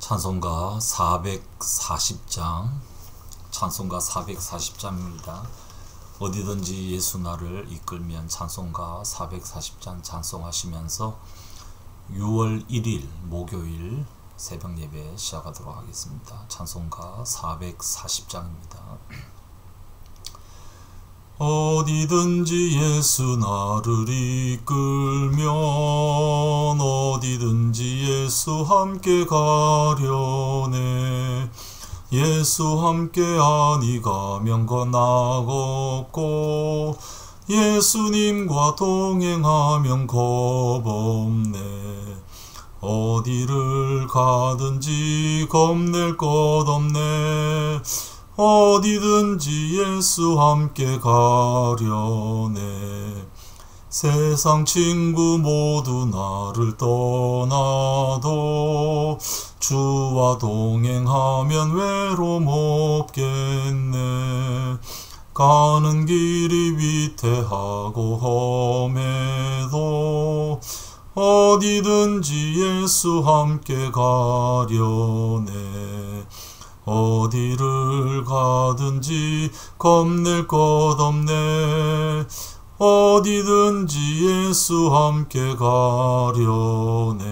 찬송가 440장, 찬송가 440장입니다. 어디든지 예수 나를 이끌면 찬송가 440장 찬송하시면서 6월 1일 목요일 새벽 예배 시작하도록 하겠습니다. 찬송가 440장입니다. 어디든지 예수 나를 이끌면 어디든지 예수 함께 가려네. 예수 함께 아니 가면 겁나없고 예수님과 동행하면 겁없네. 어디를 가든지 겁낼 것 없네. 어디든지 예수 함께 가려네. 세상 친구 모두 나를 떠나도 주와 동행하면 외로움 없겠네. 가는 길이 위태하고 험해도 어디든지 예수 함께 가려네. 어디를 가든지 겁낼 것 없네. 어디든지 예수 함께 가려네.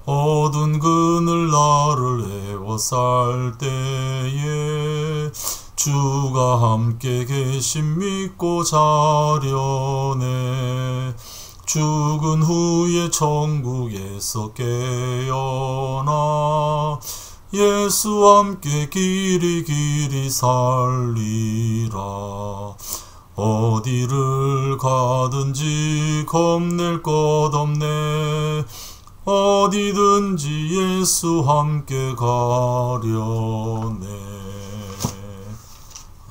어두운 그늘 나를 에워쌀 때에 주가 함께 계심 믿고 자려네. 죽은 후에 천국에서 깨어나 예수 함께 길이 살리라. 어디를 가든지 겁낼 것 없네. 어디든지 예수 함께 가려네.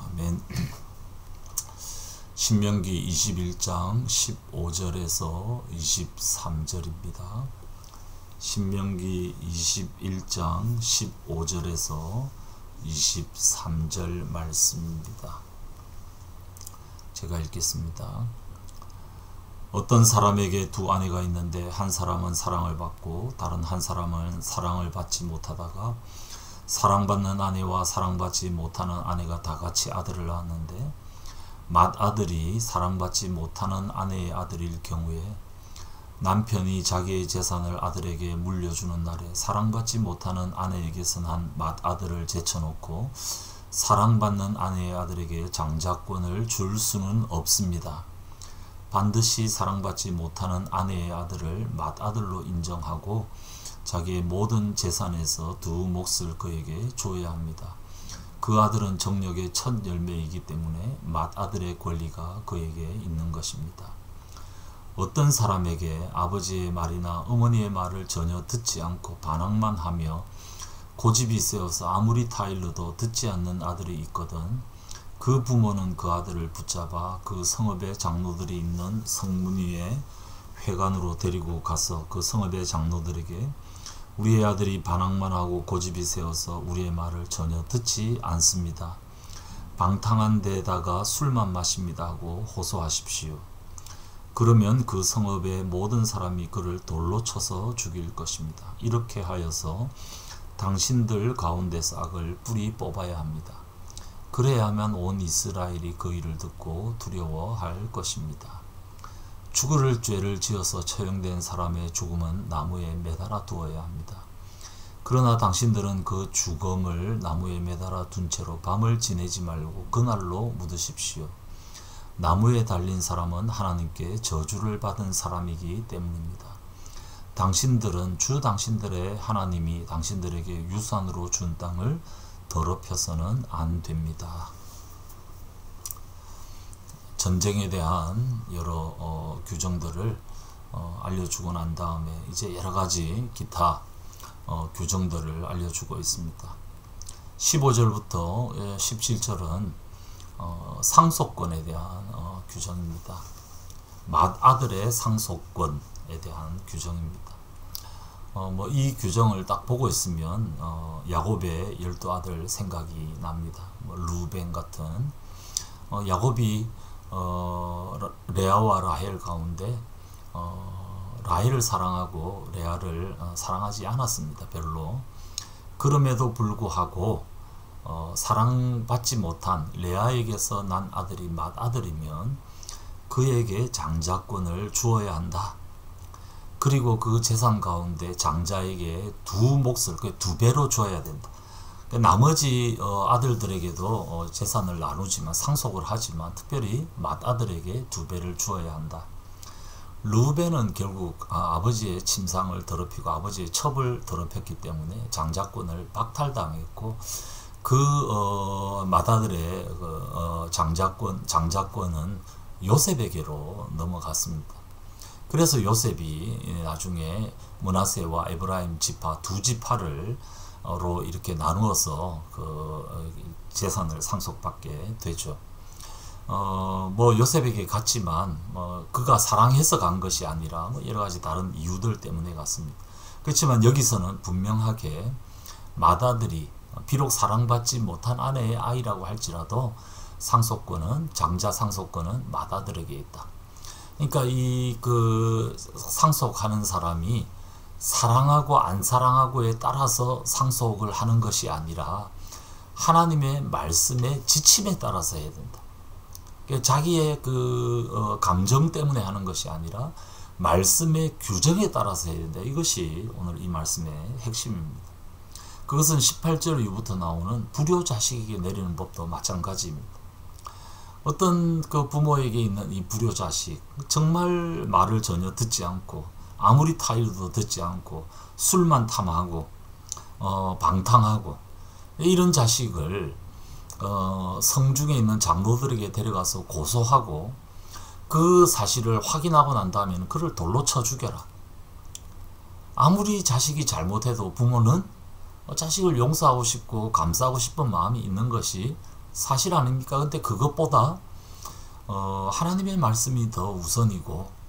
아멘. 신명기 21장 15절에서 23절입니다. 신명기 21장 15절에서 23절 말씀입니다. 제가 읽겠습니다. 어떤 사람에게 두 아내가 있는데 한 사람은 사랑을 받고 다른 한 사람은 사랑을 받지 못하다가 사랑받는 아내와 사랑받지 못하는 아내가 다 같이 아들을 낳았는데 맏아들이 사랑받지 못하는 아내의 아들일 경우에 남편이 자기의 재산을 아들에게 물려주는 날에 사랑받지 못하는 아내에게서 난 맏아들을 제쳐놓고 사랑받는 아내의 아들에게 장자권을 줄 수는 없습니다. 반드시 사랑받지 못하는 아내의 아들을 맏아들로 인정하고 자기의 모든 재산에서 두 몫을 그에게 줘야 합니다. 그 아들은 정력의 첫 열매이기 때문에 맏아들의 권리가 그에게 있는 것입니다. 어떤 사람에게 아버지의 말이나 어머니의 말을 전혀 듣지 않고 반항만 하며 고집이 세어서 아무리 타일러도 듣지 않는 아들이 있거든 그 부모는 그 아들을 붙잡아 그 성읍의 장로들이 있는 성문 위에 회관으로 데리고 가서 그 성읍의 장로들에게 우리의 아들이 반항만 하고 고집이 세어서 우리의 말을 전혀 듣지 않습니다. 방탕한 데다가 술만 마십니다 하고 호소하십시오. 그러면 그 성읍의 모든 사람이 그를 돌로 쳐서 죽일 것입니다. 이렇게 하여서 당신들 가운데서 악을 뿌리 뽑아야 합니다. 그래야만 온 이스라엘이 그 일을 듣고 두려워할 것입니다. 죽을 죄를 지어서 처형된 사람의 죽음은 나무에 매달아 두어야 합니다. 그러나 당신들은 그 죽음을 나무에 매달아 둔 채로 밤을 지내지 말고 그날로 묻으십시오. 나무에 달린 사람은 하나님께 저주를 받은 사람이기 때문입니다. 당신들은 당신들의 하나님이 당신들에게 유산으로 준 땅을 더럽혀서는 안 됩니다. 전쟁에 대한 여러 규정들을 알려주고 난 다음에 이제 여러가지 기타 규정들을 알려주고 있습니다. 15절부터 17절은 상속권에 대한 규정입니다. 맏아들의 상속권에 대한 규정입니다. 이 규정을 딱 보고 있으면 야곱의 12아들 생각이 납니다. 루벤 같은 야곱이 레아와 라헬 가운데 라헬을 사랑하고 레아를 사랑하지 않았습니다. 별로. 그럼에도 불구하고 사랑받지 못한 레아에게서 난 아들이 맏아들이면 그에게 장자권을 주어야 한다. 그리고 그 재산 가운데 장자에게 두 몫을, 두 배로 줘야 된다. 나머지 아들들에게도 재산을 나누지만, 상속을 하지만 특별히 맏아들에게 두 배를 주어야 한다. 르우벤은 결국 아버지의 침상을 더럽히고 아버지의 첩을 더럽혔기 때문에 장자권을 박탈당했고, 그 맏아들의 장자권은 요셉에게로 넘어갔습니다. 그래서 요셉이 나중에 므낫세와 에브라임 지파 두 지파를 로 이렇게 나누어서 그 재산을 상속받게 되죠. 뭐 요셉에게 갔지만 그가 사랑해서 간 것이 아니라 여러 가지 다른 이유들 때문에 갔습니다. 그렇지만 여기서는 분명하게 맏아들이 비록 사랑받지 못한 아내의 아이라고 할지라도 상속권은, 장자 상속권은 맏아들에게 있다. 그러니까 이 그 상속하는 사람이 사랑하고 안 사랑하고에 따라서 상속을 하는 것이 아니라 하나님의 말씀의 지침에 따라서 해야 된다. 그러니까 자기의 그 감정 때문에 하는 것이 아니라 말씀의 규정에 따라서 해야 된다. 이것이 오늘 이 말씀의 핵심입니다. 그것은 18절 이후부터 나오는 불효자식에게 내리는 법도 마찬가지입니다. 어떤 그 부모에게 있는 이 불효자식, 정말 말을 전혀 듣지 않고 아무리 타일도 듣지 않고 술만 탐하고 방탕하고, 이런 자식을 성중에 있는 장로들에게 데려가서 고소하고 그 사실을 확인하고 난 다음에는 그를 돌로 쳐 죽여라. 아무리 자식이 잘못해도 부모는 자식을 용서하고 싶고 감싸고 싶은 마음이 있는 것이 사실 아닙니까? 근데 그것보다 하나님의 말씀이 더 우선이고,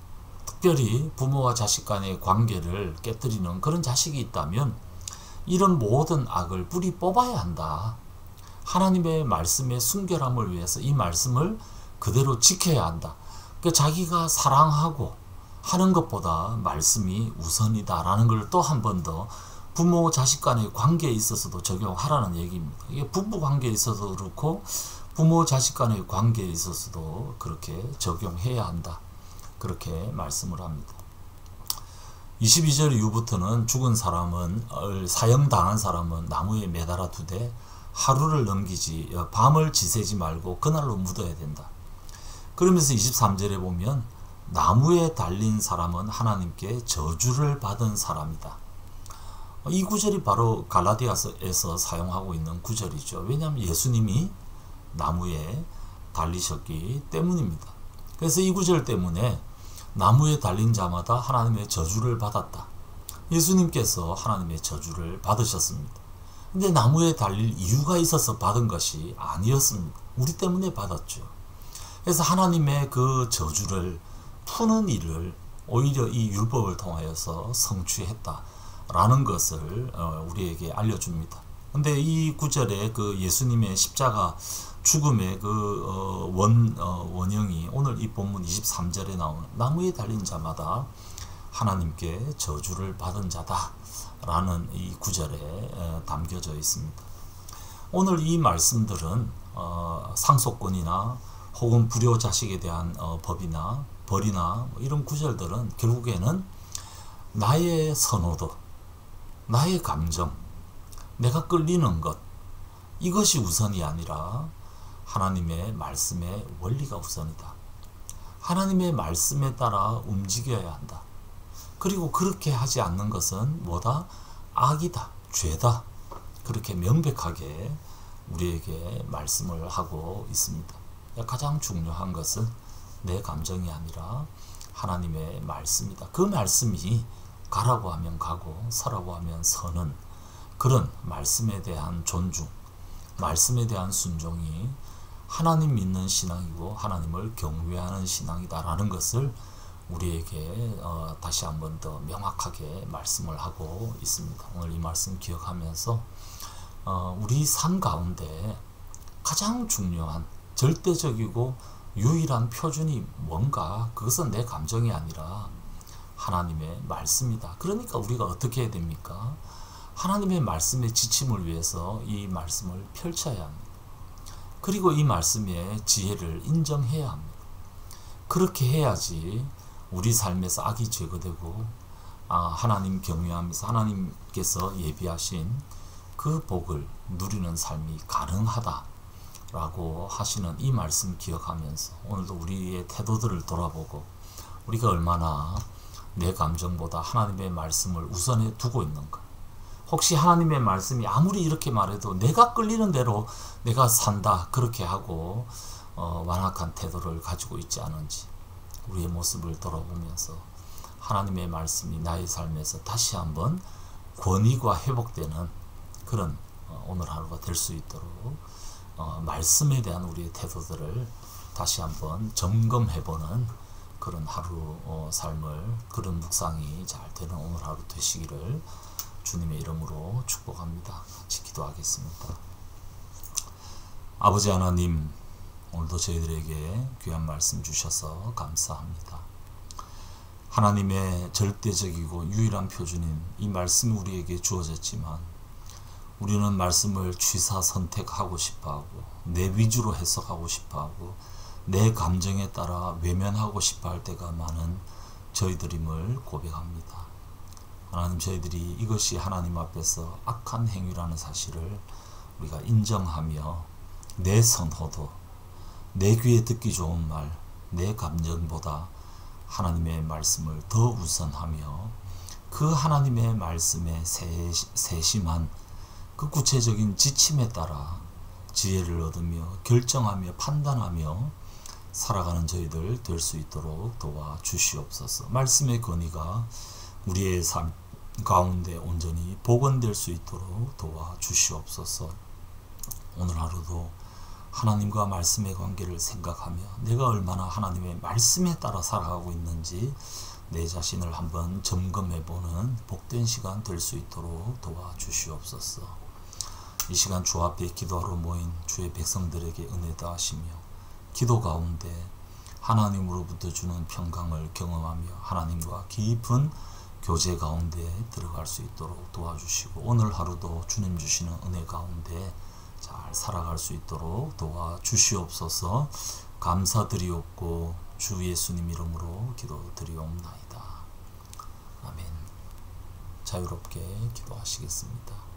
특별히 부모와 자식 간의 관계를 깨뜨리는 그런 자식이 있다면 이런 모든 악을 뿌리 뽑아야 한다. 하나님의 말씀의 순결함을 위해서 이 말씀을 그대로 지켜야 한다. 그러니까 자기가 사랑하고 하는 것보다 말씀이 우선이다라는 걸 또 한 번 더 부모 자식 간의 관계에 있어서도 적용하라는 얘기입니다. 이게 부부 관계에 있어서도 그렇고 부모 자식 간의 관계에 있어서도 그렇게 적용해야 한다. 그렇게 말씀을 합니다. 22절 이후부터는 죽은 사람은, 사형당한 사람은 나무에 매달아 두되 하루를 넘기지, 밤을 지새지 말고 그날로 묻어야 된다. 그러면서 23절에 보면 나무에 달린 사람은 하나님께 저주를 받은 사람이다. 이 구절이 바로 갈라디아서에서 사용하고 있는 구절이죠. 왜냐하면 예수님이 나무에 달리셨기 때문입니다. 그래서 이 구절 때문에 나무에 달린 자마다 하나님의 저주를 받았다. 예수님께서 하나님의 저주를 받으셨습니다. 근데 나무에 달릴 이유가 있어서 받은 것이 아니었습니다. 우리 때문에 받았죠. 그래서 하나님의 그 저주를 푸는 일을 오히려 이 율법을 통하여서 성취했다라는 것을 우리에게 알려줍니다. 근데 이 구절에 그 예수님의 십자가 죽음의 그 원형이 오늘 이 본문 23절에 나오는 나무에 달린 자마다 하나님께 저주를 받은 자다 라는 이 구절에 담겨져 있습니다. 오늘 이 말씀들은 상속권이나 혹은 불효자식에 대한 법이나 벌이나 이런 구절들은 결국에는 나의 선호도, 나의 감정, 내가 끌리는 것, 이것이 우선이 아니라 하나님의 말씀의 원리가 우선이다. 하나님의 말씀에 따라 움직여야 한다. 그리고 그렇게 하지 않는 것은 뭐다? 악이다, 죄다. 그렇게 명백하게 우리에게 말씀을 하고 있습니다. 가장 중요한 것은 내 감정이 아니라 하나님의 말씀이다. 그 말씀이 가라고 하면 가고 서라고 하면 서는 그런 말씀에 대한 존중, 말씀에 대한 순종이 하나님 믿는 신앙이고 하나님을 경외하는 신앙이다라는 것을 우리에게 다시 한 번 더 명확하게 말씀을 하고 있습니다. 오늘 이 말씀 기억하면서 우리 삶 가운데 가장 중요한 절대적이고 유일한 표준이 뭔가? 그것은 내 감정이 아니라 하나님의 말씀이다. 그러니까 우리가 어떻게 해야 됩니까? 하나님의 말씀의 지침을 위해서 이 말씀을 펼쳐야 합니다. 그리고 이 말씀의 지혜를 인정해야 합니다. 그렇게 해야지 우리 삶에서 악이 제거되고 하나님 경외하면서 하나님께서 예비하신 그 복을 누리는 삶이 가능하다라고 하시는 이 말씀 기억하면서 오늘도 우리의 태도들을 돌아보고 우리가 얼마나 내 감정보다 하나님의 말씀을 우선에 두고 있는가. 혹시 하나님의 말씀이 아무리 이렇게 말해도 내가 끌리는 대로 내가 산다 그렇게 하고 완악한 태도를 가지고 있지 않은지 우리의 모습을 돌아보면서 하나님의 말씀이 나의 삶에서 다시 한번 권위가 회복되는 그런 오늘 하루가 될 수 있도록 말씀에 대한 우리의 태도들을 다시 한번 점검해보는 그런 하루 삶을 그런 묵상이 잘 되는 오늘 하루 되시기를 주님의 이름으로 축복합니다. 같이 기도하겠습니다. 아버지 하나님, 오늘도 저희들에게 귀한 말씀 주셔서 감사합니다. 하나님의 절대적이고 유일한 표준인 이 말씀이 우리에게 주어졌지만 우리는 말씀을 취사 선택하고 싶어하고 내 위주로 해석하고 싶어하고 내 감정에 따라 외면하고 싶어할 때가 많은 저희들임을 고백합니다. 하나님, 저희들이 이것이 하나님 앞에서 악한 행위라는 사실을 우리가 인정하며 내 선호도, 내 귀에 듣기 좋은 말, 내 감정보다 하나님의 말씀을 더 우선하며 그 하나님의 말씀에 세심한 그 구체적인 지침에 따라 지혜를 얻으며 결정하며 판단하며 살아가는 저희들 될 수 있도록 도와주시옵소서. 말씀의 권위가 우리의 삶 가운데 온전히 복원될 수 있도록 도와주시옵소서. 오늘 하루도 하나님과 말씀의 관계를 생각하며 내가 얼마나 하나님의 말씀에 따라 살아가고 있는지 내 자신을 한번 점검해보는 복된 시간 될 수 있도록 도와주시옵소서. 이 시간 주 앞에 기도하러 모인 주의 백성들에게 은혜 다하시며 기도 가운데 하나님으로부터 주는 평강을 경험하며 하나님과 깊은 교제 가운데 들어갈 수 있도록 도와주시고 오늘 하루도 주님 주시는 은혜 가운데 잘 살아갈 수 있도록 도와주시옵소서. 감사드리옵고 주 예수님 이름으로 기도드리옵나이다. 아멘. 자유롭게 기도하시겠습니다.